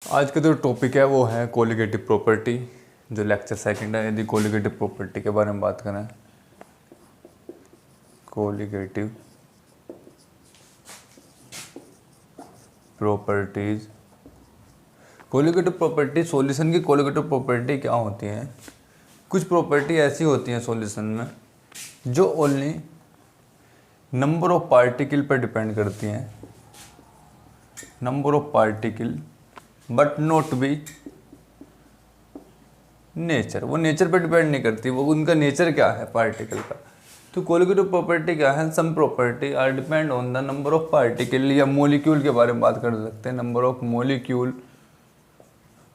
आज का जो टॉपिक है वो है कोलिगेटिव प्रॉपर्टी, जो लेक्चर सेकंड है। यदि कोलिगेटिव प्रॉपर्टी के बारे में बात करें, colligative properties, colligative property solution की कोलिगेटिव प्रॉपर्टी क्या होती है। कुछ प्रॉपर्टी ऐसी होती हैं सॉल्यूशन में जो ओनली नंबर ऑफ पार्टिकल पर डिपेंड करती हैं, number of particle, but not be nature. वो नेचर पर डिपेंड नहीं करती, वो उनका नेचर क्या है पार्टिकल का। तो कोलिगेटिव प्रॉपर्टी क्या है, some property are depend on the number of particle, या मोलिक्यूल के बारे में बात कर सकते हैं, number of molecule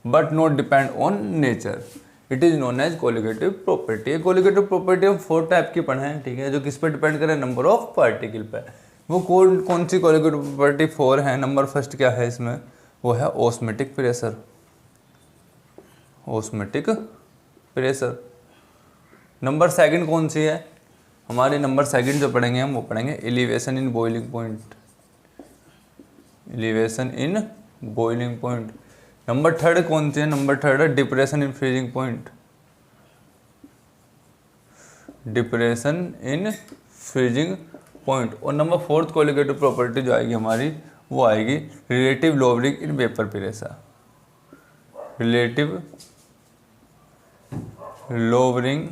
but not depend on nature. It is known as colligative property. Colligative property हम 4 टाइप की पढ़े हैं, ठीक है, जो किस पर डिपेंड करें, नंबर ऑफ पार्टिकल पर। वो कौन सी कोलिगेटिव प्रॉपर्टी 4 है। नंबर फर्स्ट क्या है इसमें, वो है osmotic pressure, osmotic pressure. Number second कौन सी है हमारी, नंबर सेकंड जो पढ़ेंगे हम वो पढ़ेंगे elevation in boiling point, elevation in boiling point. Number third कौन सी है, नंबर थर्ड है depression in freezing point, depression in freezing point. और नंबर फोर्थ कोलिगेटिव प्रॉपर्टी जो आएगी हमारी, वो आएगी relative lowering in vapour pressure, relative lowering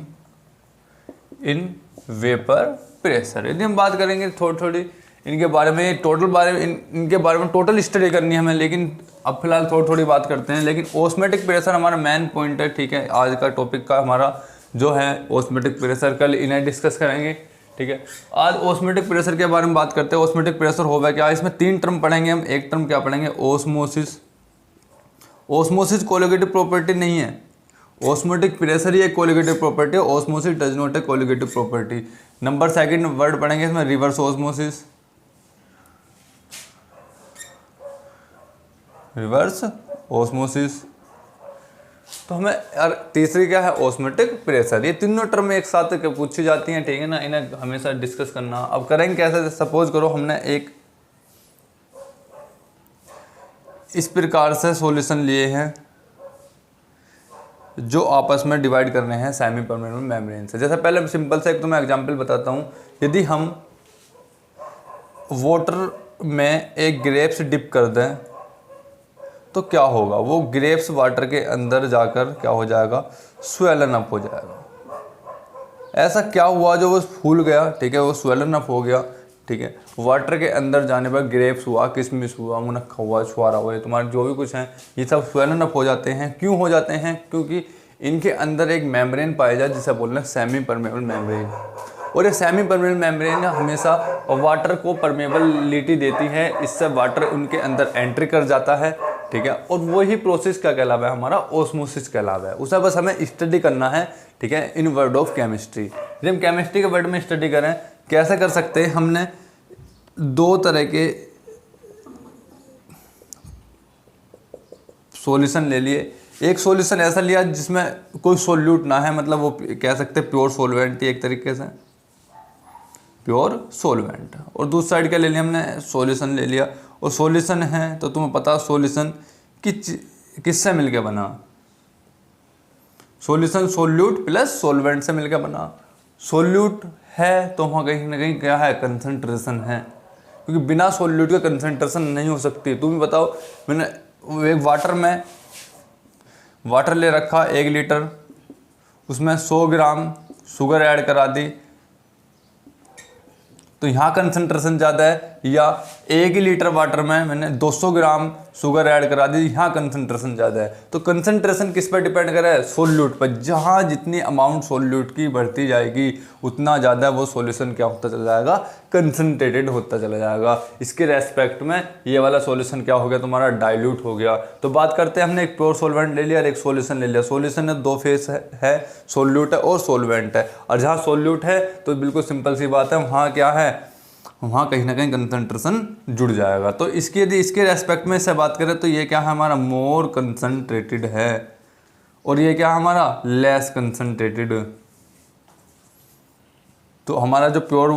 in vapour pressure. यदि हम बात करेंगे थोड़ी इनके बारे में, इनके बारे में टोटल स्टडी करनी है हमें, लेकिन अब फिलहाल थोड़ी बात करते हैं। लेकिन ऑस्मेटिक प्रेशर हमारा मेन पॉइंट है, ठीक है, आज का टॉपिक का हमारा जो है ऑस्मेटिक प्रेशर। कल इन्हें डिस्कस करेंगे, ठीक है। आज ऑस्मेटिक प्रेशर के बारे में बात करते हैं। ऑस्मेटिक प्रेशर होगा क्या, इसमें 3 टर्म पढ़ेंगे हम। एक टर्म क्या पढ़ेंगे, ओस्मोसिस। ओस्मोसिस कोलिगेटिव प्रॉपर्टी नहीं है, ऑस्मोटिक प्रेशर ही एक कोलिगेटिव प्रॉपर्टी है, osmosis does not a colligative property. Number second word पढ़ेंगे इसमें रिवर्स ऑस्मोसिस, रिवर्स ऑस्मोसिस। तो हमें यार तीसरी क्या है, ऑस्मेटिक प्रेशर। ये तीनों टर्म एक साथ पूछी जाती हैं, ठीक है ना, इन्हें हमेशा डिस्कस करना। अब करेंगे कैसे, सपोज करो हमने एक इस प्रकार से सॉल्यूशन लिए हैं जो आपस में डिवाइड करने हैं सेमी परमेबल मेम्ब्रेन से। जैसे पहले सिंपल से एक तो मैं एग्जांपल बताता हूँ। यदि हम वाटर में एक ग्रेप्स डिप कर दें तो क्या होगा, वो ग्रेप्स वाटर के अंदर जाकर क्या हो जाएगा, स्वेलन अप हो जाएगा। ऐसा क्या हुआ जो वो फूल गया, ठीक है, वो स्वेलन अप हो गया, ठीक है। वाटर के अंदर जाने पर ग्रेप्स हुआ, किशमिश हुआ, मुनक्का हुआ, छुआरा हुआ, तुम्हारे जो भी कुछ हैं ये सब स्वेलन अप हो जाते हैं। क्यों हो जाते हैं, क्योंकि इनके अंदर एक मेम्ब्रेन पाया जाए जिसे बोलना है सेमी परमेबल मेम्ब्रेन। और ये सेमी परमेबल मेम्ब्रेन हमेशा वाटर को परमेबलिटी देती है, इससे वाटर उनके अंदर एंट्री कर जाता है, ठीक है। और वही प्रोसेस क्या कहलावा है हमारा, ओस्मोसिस कहलावा है। उसे बस हमें स्टडी करना है, ठीक है, इन वर्ड ऑफ केमिस्ट्री। यदि हम केमिस्ट्री के वर्ड में स्टडी करें, कैसे कर सकते हैं, हमने 2 तरह के सॉल्यूशन ले लिए। एक सॉल्यूशन ऐसा लिया जिसमें कोई सोल्यूट ना है, मतलब वो कह सकते हैं प्योर सॉल्वेंट, एक तरीके से प्योर सॉल्वेंट। और दूसरी साइड क्या ले लिया हमने, सॉल्यूशन ले लिया। और सॉल्यूशन है तो तुम्हें पता सॉल्यूशन किससे मिलके बना, सॉल्यूशन सोल्यूट प्लस सॉल्वेंट से मिलकर बना। सोल्यूट है तो वहाँ कहीं ना कहीं क्या है, कंसंट्रेशन है, क्योंकि बिना सोल्यूट के कंसंट्रेशन नहीं हो सकती। तुम बताओ, मैंने एक वाटर में वाटर ले रखा 1 लीटर, उसमें 100 ग्राम शुगर ऐड करा दी, तो यहाँ कंसंट्रेशन ज़्यादा है, या 1 लीटर वाटर में मैंने 200 ग्राम शुगर ऐड करा दी, यहाँ कंसंट्रेशन ज़्यादा है। तो कंसंट्रेशन किस पर डिपेंड करे, सोल्यूट पर। जहाँ जितनी अमाउंट सोल्यूट की बढ़ती जाएगी उतना ज़्यादा वो सॉल्यूशन क्या होता चला जाएगा, कंसंट्रेटेड होता चला जाएगा। इसके रेस्पेक्ट में ये वाला सॉल्यूशन क्या हो गया तुम्हारा, डाइल्यूट हो गया। तो बात करते हैं, हमने एक प्योर सॉल्वेंट ले लिया और एक सॉल्यूशन ले लिया। सॉल्यूशन में 2 फेस है, सोल्यूट है और सॉल्वेंट है। और जहाँ सोल्यूट है तो बिल्कुल सिंपल सी बात है, वहाँ क्या है, वहाँ कहीं ना कहीं कंसंट्रेशन जुड़ जाएगा। तो इसकी यदि इसके रेस्पेक्ट में से बात करें तो ये क्या है हमारा, मोर कंसंट्रेटेड है, और ये क्या हमारा, लेस कंसंट्रेटेड। तो हमारा जो प्योर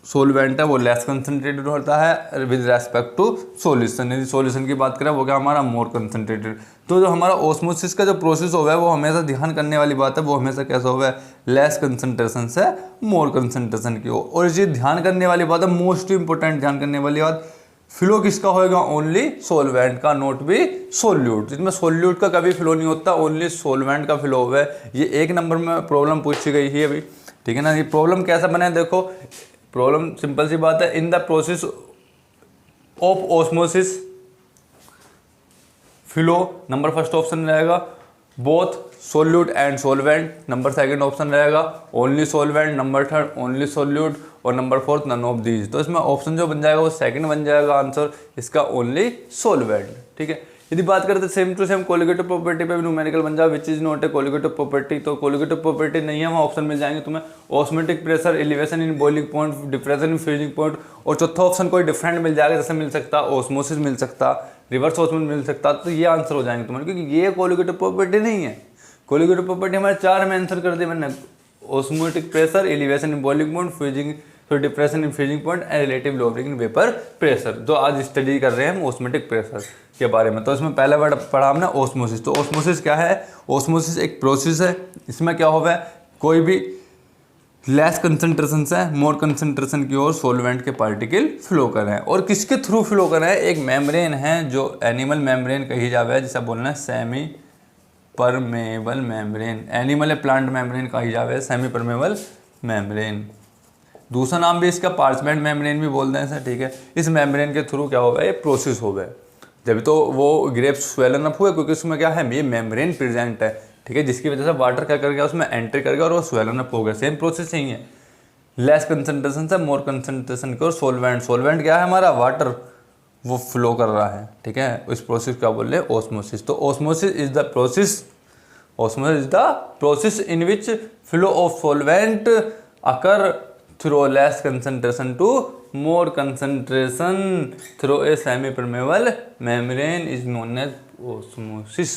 सोलवेंट है वो लेस कंसनट्रेटेड होता है विद रेस्पेक्ट टू सॉल्यूशन। यदि सॉल्यूशन की बात करें वो क्या हमारा मोर कंसनट्रेटेड। तो जो हमारा ऑस्मोसिस का जो प्रोसेस हुआ है वो हमेशा ध्यान करने वाली बात है, वो हमेशा कैसा हुआ है, लेस कंसनट्रेशन से मोर कंसनट्रेशन की ओर। और ये ध्यान करने वाली बात है, मोस्ट इंपॉर्टेंट ध्यान करने वाली बात, फ्लो किसका होएगा, ओनली सोलवेंट का, नोट भी सोल्यूट। जिसमें सोल्यूट का कभी फ्लो नहीं होता, ओनली सोलवेंट का फ्लो हुआ है। ये 1 नंबर में प्रॉब्लम पूछी गई है अभी, ठीक है ना। ये प्रॉब्लम कैसा बना है, देखो प्रॉब्लम सिंपल सी बात है, in the process of osmosis flow, number first option रहेगा both solute and solvent, number second option रहेगा only solvent, number third only solute, और number fourth none of these. तो इसमें ऑप्शन जो बन जाएगा वो सेकंड बन जाएगा आंसर इसका, ओनली सोलवेंट, ठीक है। यदि बात करते same to same colligative property पे भी न्यूमेरिकल बन जाए, which is not a colligative property. तो कोलिगेटिव प्रॉपर्टी नहीं है, वहाँ ऑप्शन मिल जाएंगे तुम्हें osmotic pressure, elevation in boiling point, depression in freezing point, और चौथा ऑप्शन कोई डिफरेंट मिल जाएगा, जैसे मिल सकता ऑस्मोसिस मिल सकता, रिवर्स ऑस्मोसिस मिल सकता। तो ये आंसर हो जाएंगे तुम्हारे, क्योंकि ये कोलिगेटिव प्रॉपर्टी नहीं है। कोलिगेटिव प्रॉपर्टी हमारे 4 में आंसर कर दिए मैंने, osmotic pressure, elevation in boiling point, freezing, तो depression in freezing point and relative lowering in vapour pressure. जो आज स्टडी कर रहे हैं हम ऑस्मोटिक प्रेशर के बारे में। तो इसमें पहला वर्ड पढ़ा हमने ऑस्मोसिस। तो ऑस्मोसिस क्या है, ऑस्मोसिस एक प्रोसेस है, इसमें क्या होगा, कोई भी लेस कंसंट्रेशन से मोर कंसंट्रेशन की ओर सॉल्वेंट के पार्टिकल फ्लो कर रहे हैं। और किसके थ्रू फ्लो कर रहे हैं, एक मेम्ब्रेन है जो एनिमल मेम्ब्रेन कही जावे है, जिसे बोलना है सेमी परमेबल मेम्ब्रेन। एनिमल है प्लांट मेम्ब्रेन कही जावे है, सेमी परमेबल मेम्ब्रेन। दूसरा नाम भी इसका पार्चमेंट मेम्ब्रेन भी बोलते हैं सर, ठीक है। इस मेम्ब्रेन के थ्रू क्या होगा, ये प्रोसेस हो गए, जब तो वो ग्रेप्स स्वेलन अप हुए, क्योंकि उसमें क्या है, ये मेम्ब्रेन प्रेजेंट है, ठीक है, जिसकी वजह से वाटर क्या कर गया उसमें एंट्री कर गया और वो स्वेलन अप हो गया। सेम प्रोसेस यही है, लेस कंसंट्रेशन से मोर कंसंट्रेशन की और सोलवेंट, सोलवेंट क्या है हमारा, वाटर, वो फ्लो कर रहा है, ठीक है। इस प्रोसेस क्या बोल रहे हैं, ऑस्मोसिस। तो osmosis is the process, osmosis is the process in which flow of solvent occur through less concentration to more concentration through a semi-permeable membrane is known as osmosis।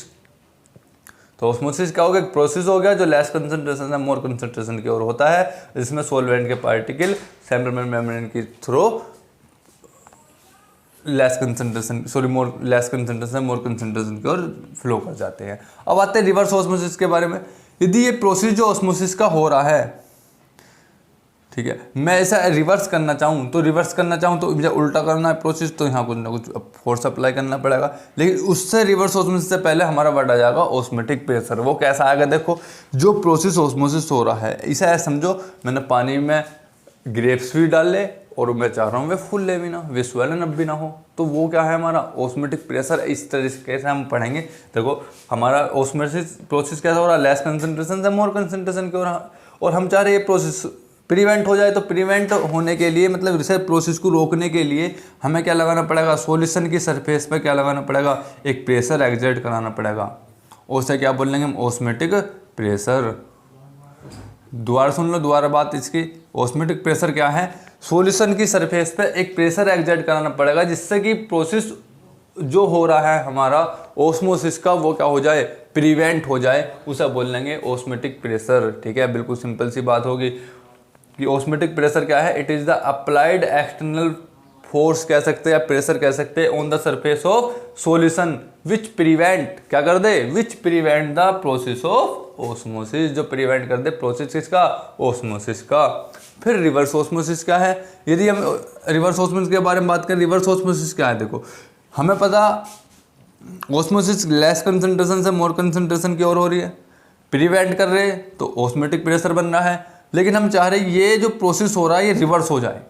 तो ऑस्मोसिस क्या हो गया, process हो गया जो less concentration से मोर concentration की ओर होता है, जिसमें सॉल्वेंट के पार्टिकल सेमी परमेबल मेम्ब्रेन की थ्रू लेस कंसंट्रेशन मोर कंसंट्रेशन की ओर फ्लो कर जाते हैं। अब आते हैं रिवर्स ऑस्मोसिस के बारे में। यदि ये प्रोसेस जो ऑस्मोसिस का हो रहा है, ठीक है, मैं ऐसा रिवर्स करना चाहूँ तो मुझे उल्टा करना है प्रोसेस, तो यहाँ कुछ ना कुछ फोर्स अप्लाई करना पड़ेगा। लेकिन उससे रिवर्स ऑस्मोसिस से पहले हमारा वर्ड आ जाएगा ऑस्मोटिक प्रेशर। वो कैसा आएगा, देखो जो प्रोसेस ऑस्मोसिस हो रहा है, इसे ऐसा समझो मैंने पानी में ग्रेप्स भी डाल ले और मैं चाह रहा हूँ वे फूल ले भी ना, वे स्वेलन अप भी ना हो, तो वो क्या है हमारा ऑस्मोटिक प्रेशर। इस तरीके से हम पढ़ेंगे। देखो हमारा ऑस्मोसिस प्रोसेस कैसा हो रहा है, लेस कंसंट्रेशन से मोर कंसंट्रेशन की हो रहा, और हम चाह रहे हैं ये प्रोसेस प्रिवेंट हो जाए। तो प्रिवेंट होने के लिए मतलब इस प्रोसेस को रोकने के लिए हमें क्या लगाना पड़ेगा, सॉल्यूशन की सरफेस पर क्या लगाना पड़ेगा, एक प्रेशर एक्सर्ट कराना पड़ेगा। उसे क्या बोल लेंगे हम, ऑस्मोटिक प्रेशर। दोबारा सुन लो, दोबारा बात इसकी, ऑस्मोटिक प्रेशर क्या है, सॉल्यूशन की सरफेस पे एक प्रेशर एक्सर्ट कराना पड़ेगा, जिससे कि प्रोसेस जो हो रहा है हमारा ऑस्मोसिस का वो क्या हो जाए, प्रिवेंट हो जाए। उसे बोल लेंगे ऑस्मोटिक प्रेशर, ठीक है। बिल्कुल सिंपल सी बात होगी कि ऑस्मोटिक प्रेशर क्या है, it is the applied external force कह सकते हैं या प्रेशर कह सकते हैं on the surface of solution which prevent, क्या कर दे, which prevent the process of osmosis, जो प्रिवेंट कर दे प्रोसेस किसका, ऑस्मोसिस का। फिर रिवर्स ऑस्मोसिस क्या है, यदि हम रिवर्स ऑस्मोसिस के बारे में बात करें, रिवर्स ऑस्मोसिस क्या है, देखो हमें पता ऑस्मोसिस लेस कंसंट्रेशन से मोर कंसंट्रेशन की ओर हो रही है, प्रिवेंट कर रहे हैं तो ऑस्मोटिक प्रेशर बन रहा है। लेकिन हम चाह रहे हैं ये जो प्रोसेस हो रहा है ये रिवर्स हो जाए,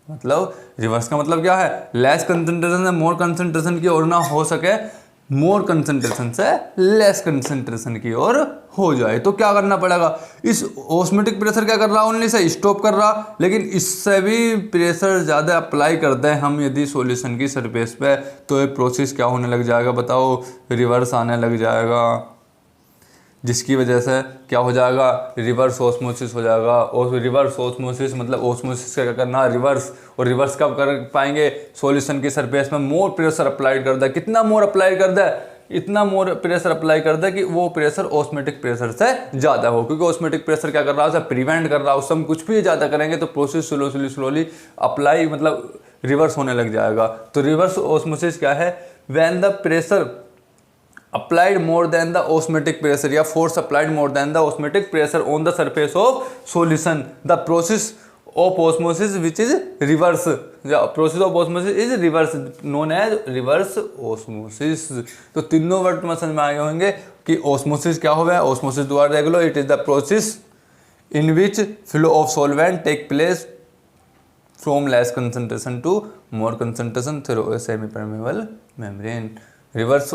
मतलब रिवर्स का मतलब क्या है, लेस कंसंट्रेशन से मोर कंसंट्रेशन की ओर ना हो सके, मोर कंसंट्रेशन से लेस कंसंट्रेशन की ओर हो जाए। तो क्या करना पड़ेगा, इस ऑस्मोटिक प्रेशर क्या कर रहा है, ओनली से स्टॉप कर रहा, लेकिन इससे भी प्रेशर ज़्यादा अप्लाई करते हैं हम यदि सॉल्यूशन की सरफेस पे, तो ये प्रोसेस क्या होने लग जाएगा बताओ, रिवर्स आने लग जाएगा, जिसकी वजह से क्या हो जाएगा, रिवर्स ऑस्मोसिस हो जाएगा। और रिवर्स ऑस्मोसिस मतलब ऑस्मोसिस का क्या करना, रिवर्स, और रिवर्स कब कर पाएंगे, सॉल्यूशन की सरफेस में मोर प्रेशर अप्लाई कर दे। कितना मोर अप्लाई कर दे, इतना मोर प्रेशर अप्लाई कर दे कि वो प्रेशर ऑस्मेटिक प्रेशर से ज़्यादा हो, क्योंकि ऑस्मेटिक प्रेशर क्या कर रहा है, उसे प्रिवेंट कर रहा है। उससे हम कुछ भी ज़्यादा करेंगे तो प्रोसेस स्लोली अप्लाई मतलब रिवर्स होने लग जाएगा। तो रिवर्स ऑस्मोसिस क्या है, when the pressure applied more than the osmotic pressure या force applied more than the osmotic pressure on the surface of solution, the process of osmosis which is reverse, the process of osmosis is reverse known as reverse osmosis। तो तीनों word में समझ में आए होंगे कि osmosis क्या होगा। osmosis द्वारा regular, it is the process in which flow of solvent take place from less concentration to more concentration through a semi permeable membrane। Reverse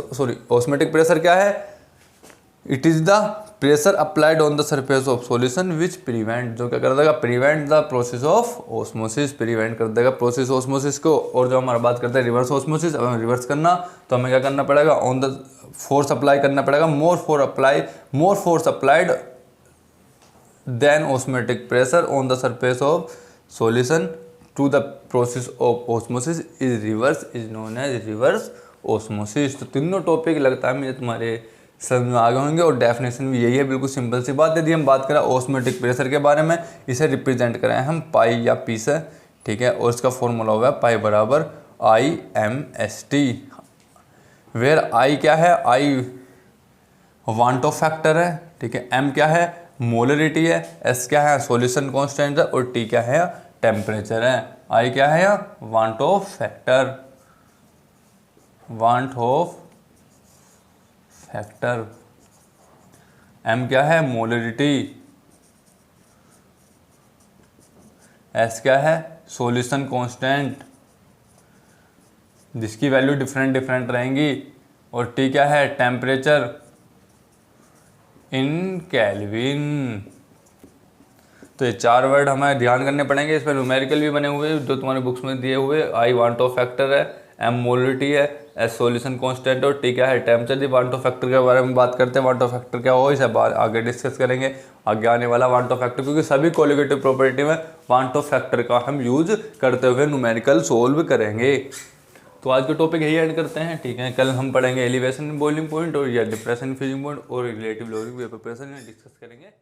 osmotic pressure क्या है, it is the pressure applied on the surface of solution which prevent, जो क्या कर देगा, prevent the process of osmosis, prevent कर देगा process osmosis को। और जो हमारा बात करते हैं रिवर्स ऑस्मोसिस, अब हमें रिवर्स करना तो हमें क्या करना पड़ेगा, ऑन द फोर्स अप्लाई करना पड़ेगा, more force applied than osmotic pressure on the surface of solution to the process of osmosis is reverse, is known as reverse osmosis. तो तीनों टॉपिक लगता है मुझे तुम्हारे समझ में आ गए होंगे, और डेफिनेशन भी यही है, बिल्कुल सिंपल सी बात। यदि हम बात करें ऑस्मोटिक प्रेशर के बारे में, इसे रिप्रेजेंट करें हम पाई या पी से, ठीक है, और इसका फॉर्मूला हुआ है पाई बराबर IMST, वेयर आई क्या है, आई वांट ऑफ फैक्टर है, ठीक है, एम क्या है, मोलरिटी है, एस क्या है, सॉल्यूशन कांस्टेंट है, और टी क्या है, टेम्परेचर है। आई क्या है, van't Hoff factor, van't Hoff factor, M क्या है, मोलरिटी, एस क्या है, सॉल्यूशन कांस्टेंट जिसकी वैल्यू डिफरेंट रहेंगी, और टी क्या है, टेम्परेचर इन केल्विन। तो ये 4 वर्ड हमें ध्यान करने पड़ेंगे। इसमें न्यूमेरिकल भी बने हुए जो तुम्हारे बुक्स में दिए हुए, आई वांट ऑफ फैक्टर है, एम मोलरिटी है, एस सॉल्यूशन कांस्टेंट, और टी क्या है, टेम्परेचर। वांट ऑफ फैक्टर के बारे में बात करते हैं, वांट ऑफ फैक्टर क्या हो, इसे आगे डिस्कस करेंगे, आगे आने वाला वांट ऑफ फैक्टर, क्योंकि सभी कोलिगेटिव प्रॉपर्टी में वांट ऑफ फैक्टर का हम यूज करते हुए न्यूमेरिकल सोल्व करेंगे। तो आज के टॉपिक यही एंड करते हैं, ठीक है। कल हम पढ़ेंगे एलिवेशन बॉइलिंग पॉइंट और या डिप्रेशन फ्रीजिंग पॉइंट और relative lowering vapour pressure discuss करेंगे।